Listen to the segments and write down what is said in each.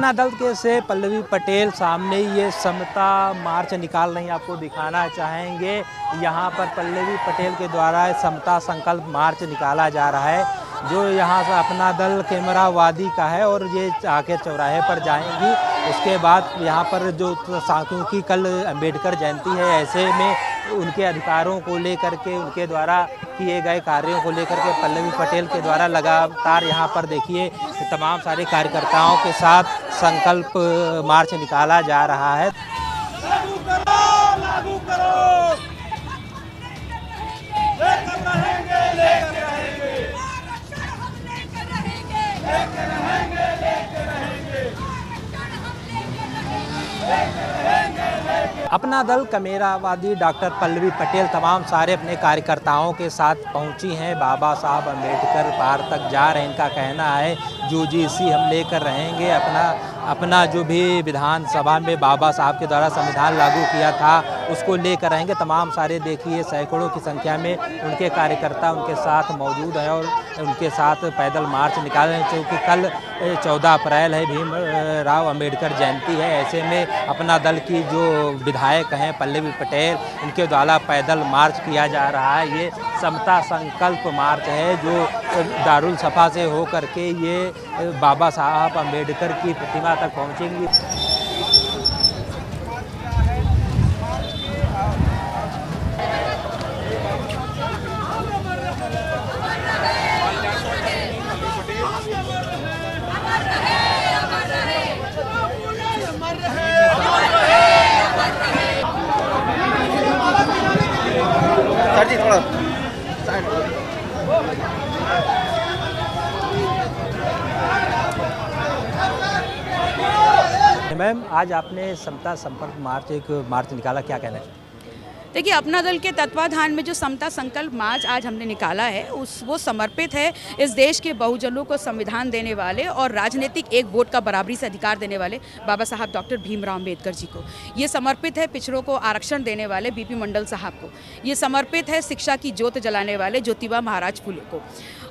अपना दल के से पल्लवी पटेल सामने ये समता मार्च निकाल रही, आपको दिखाना चाहेंगे। यहाँ पर पल्लवी पटेल के द्वारा समता संकल्प मार्च निकाला जा रहा है, जो यहाँ से अपना दल कैमरावादी का है और ये आके चौराहे पर जाएंगी। उसके बाद यहाँ पर जो क्योंकि कल अंबेडकर जयंती है, ऐसे में उनके अधिकारों को लेकर के, उनके द्वारा किए गए कार्यों को लेकर के पल्लवी पटेल के द्वारा लगातार यहाँ पर देखिए तमाम सारे कार्यकर्ताओं के साथ संकल्प मार्च निकाला जा रहा है। लागू करो, लागू करो, लेकर रहेंगे, लेकर रहेंगे, लेकर रहेंगे, लेकर रहेंगे, लेकर रहेंगे, लेकर रहेंगे। अपना दल कैमरावादी डॉक्टर पल्लवी पटेल तमाम सारे अपने कार्यकर्ताओं के साथ पहुंची हैं। बाबा साहब अम्बेडकर पार्क तक जा रहे हैं। इनका कहना है यूजीसी हम लेकर रहेंगे, अपना जो भी विधानसभा में बाबा साहब के द्वारा संविधान लागू किया था उसको लेकर रहेंगे। तमाम सारे देखिए सैकड़ों की संख्या में उनके कार्यकर्ता उनके साथ मौजूद हैं और उनके साथ पैदल मार्च निकाल रहे हैं, क्योंकि कल 14 अप्रैल है, भीमराव अम्बेडकर जयंती है। ऐसे में अपना दल की जो विधायक हैं पल्लवी पटेल, इनके द्वारा पैदल मार्च किया जा रहा है। ये समता संकल्प मार्च है जो दारुल सफा से होकर के ये बाबा साहब अम्बेडकर की प्रतिमा तक पहुंचेंगी। मैम, आज आपने समता संपर्क मार्च एक मार्च निकाला, क्या कहना है? देखिए, अपना दल के तत्वाधान में जो समता संकल्प मार्च आज हमने निकाला है वो समर्पित है इस देश के बहुजनों को संविधान देने वाले और राजनीतिक एक वोट का बराबरी से अधिकार देने वाले बाबा साहब डॉक्टर भीमराव अम्बेडकर जी को। ये समर्पित है पिछड़ों को आरक्षण देने वाले बीपी मंडल साहब को। ये समर्पित है शिक्षा की ज्योत जलाने वाले ज्योतिबा महाराज फुले को।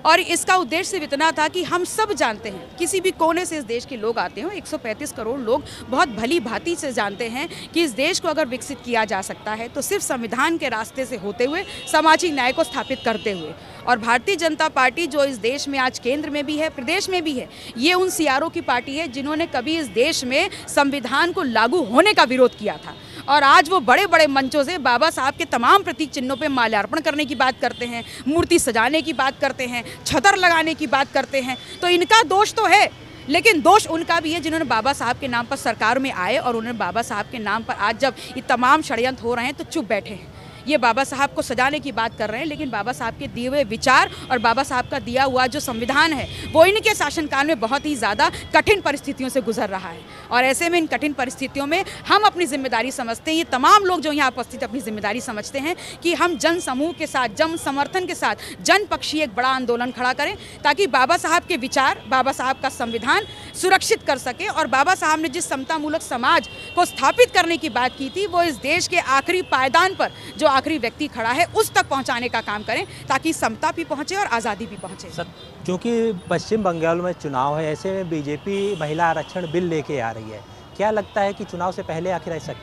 और इसका उद्देश्य सिर्फ इतना था कि हम सब जानते हैं, किसी भी कोने से इस देश के लोग आते हैं, 135 करोड़ लोग बहुत भली भांति से जानते हैं कि इस देश को अगर विकसित किया जा सकता है तो सिर्फ संविधान के रास्ते से होते हुए, सामाजिक न्याय को स्थापित करते हुए। और भारतीय जनता पार्टी जो इस देश में आज केंद्र में भी है, प्रदेश में भी है, ये उन सियारों की पार्टी है जिन्होंने कभी इस देश में संविधान को लागू होने का विरोध किया था। और आज वो बड़े बड़े मंचों से बाबा साहब के तमाम प्रतीक चिन्हों पे माल्यार्पण करने की बात करते हैं, मूर्ति सजाने की बात करते हैं, छतर लगाने की बात करते हैं। तो इनका दोष तो है, लेकिन दोष उनका भी है जिन्होंने बाबा साहब के नाम पर सरकार में आए और उन्होंने बाबा साहब के नाम पर आज जब ये तमाम षड्यंत्र हो रहे हैं तो चुप बैठे हैं। ये बाबा साहब को सजाने की बात कर रहे हैं, लेकिन बाबा साहब के दिए हुए विचार और बाबा साहब का दिया हुआ जो संविधान है वो इनके शासनकाल में बहुत ही ज़्यादा कठिन परिस्थितियों से गुजर रहा है। और ऐसे में इन कठिन परिस्थितियों में हम अपनी जिम्मेदारी समझते हैं, ये तमाम लोग जो यहाँ उपस्थित अपनी जिम्मेदारी समझते हैं कि हम जन समूह के साथ, जन समर्थन के साथ जनपक्षीय एक बड़ा आंदोलन खड़ा करें, ताकि बाबा साहब के विचार, बाबा साहब का संविधान सुरक्षित कर सके। और बाबा साहब ने जिस समतामूलक समाज को स्थापित करने की बात की थी, वो इस देश के आखिरी पायदान पर जो आखिरी व्यक्ति खड़ा है उस तक पहुंचाने का काम करें, ताकि समता भी पहुंचे और आज़ादी भी पहुंचे। सर, क्योंकि पश्चिम बंगाल में चुनाव है, ऐसे में बीजेपी महिला आरक्षण बिल लेके आ रही है, क्या लगता है कि चुनाव से पहले आखिर ऐसा?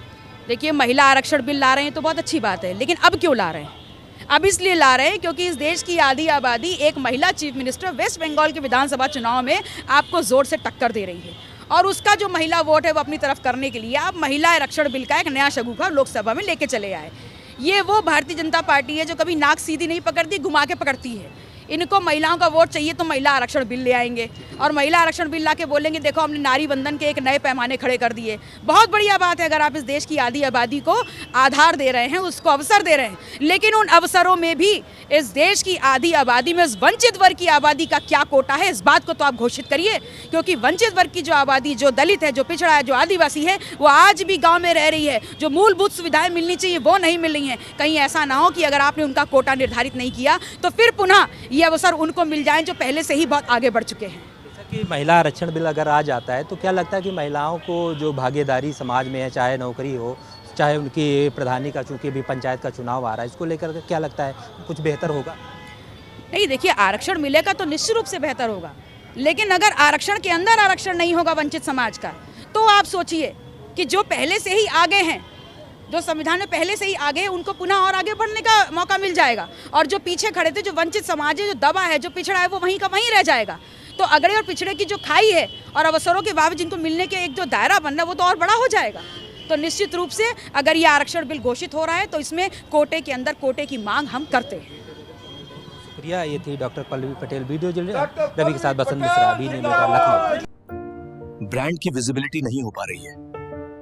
देखिए, महिला आरक्षण बिल ला रहे हैं तो बहुत अच्छी बात है, लेकिन अब क्यों ला रहे हैं? अब इसलिए ला रहे हैं क्योंकि इस देश की आधी आबादी एक महिला चीफ मिनिस्टर वेस्ट बंगाल के विधानसभा चुनाव में आपको जोर से टक्कर दे रही है। और उसका जो महिला वोट है वो अपनी तरफ करने के लिए आप महिला आरक्षण बिल का एक नया शगुफा लोकसभा में लेके चले आए। ये वो भारतीय जनता पार्टी है जो कभी नाक सीधी नहीं पकड़ती, घुमा के पकड़ती है। इनको महिलाओं का वोट चाहिए तो महिला आरक्षण बिल ले आएंगे और महिला आरक्षण बिल ला के बोलेंगे देखो हमने नारी बंधन के एक नए पैमाने खड़े कर दिए। बहुत बढ़िया बात है अगर आप इस देश की आधी आबादी को आधार दे रहे हैं, उसको अवसर दे रहे हैं, लेकिन उन अवसरों में भी इस देश की आधी आबादी में इस वंचित वर्ग की आबादी का क्या कोटा है, इस बात को तो आप घोषित करिए। क्योंकि वंचित वर्ग की जो आबादी, जो दलित है, जो पिछड़ा है, जो आदिवासी है, वो आज भी गाँव में रह रही है। जो मूलभूत सुविधाएं मिलनी चाहिए वो नहीं मिल रही हैं। कहीं ऐसा ना हो कि अगर आपने उनका कोटा निर्धारित नहीं किया तो फिर पुनः ये अवसर उनको मिल जाए जो पहले से ही बहुत आगे बढ़ चुके हैं। जैसा कि महिला आरक्षण बिल अगर आ जाता है तो क्या लगता है कि महिलाओं को जो भागीदारी समाज में है, चाहे नौकरी हो, चाहे उनकी प्रधानी का, चूँकि भी पंचायत का चुनाव आ रहा है, इसको लेकर क्या लगता है कुछ बेहतर होगा? नहीं, देखिए, आरक्षण मिलेगा तो निश्चित रूप से बेहतर होगा। लेकिन अगर आरक्षण के अंदर आरक्षण नहीं होगा वंचित समाज का, तो आप सोचिए कि जो पहले से ही आगे हैं, जो संविधान में पहले से ही आगे हैं, उनको पुनः और आगे बढ़ने का मौका मिल जाएगा, और जो पीछे खड़े थे, जो वंचित समाज है, जो दबा है, जो पिछड़ा है, वो वहीं का वहीं रह जाएगा। तो अगड़े और पिछड़े की जो खाई है और अवसरों के बावजूद जिनको मिलने के एक जो दायरा बन रहा है, वो तो और बड़ा हो जाएगा। तो निश्चित रूप से अगर ये आरक्षण बिल घोषित हो रहा है तो इसमें कोटे के अंदर कोटे की मांग हम करते हैं। शुक्रिया। ये थी doctor Pallavi Patel, video journalist Ravi के साथ बसंत मिश्रा, अभी लखनऊ। ब्रांड की विजिबिलिटी नहीं हो पा रही है,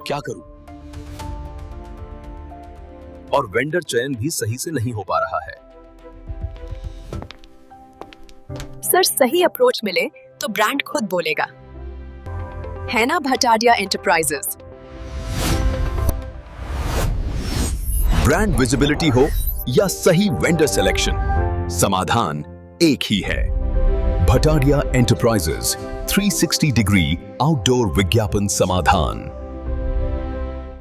क्या करूं? और वेंडर चयन भी सही से नहीं हो पा रहा है। सर, सही अप्रोच मिले तो ब्रांड खुद बोलेगा, है ना भटाडिया एंटरप्राइजेस। ब्रांड विजिबिलिटी हो या सही वेंडर सिलेक्शन, समाधान एक ही है। भटाडिया एंटरप्राइजेस 360 डिग्री आउटडोर विज्ञापन समाधान।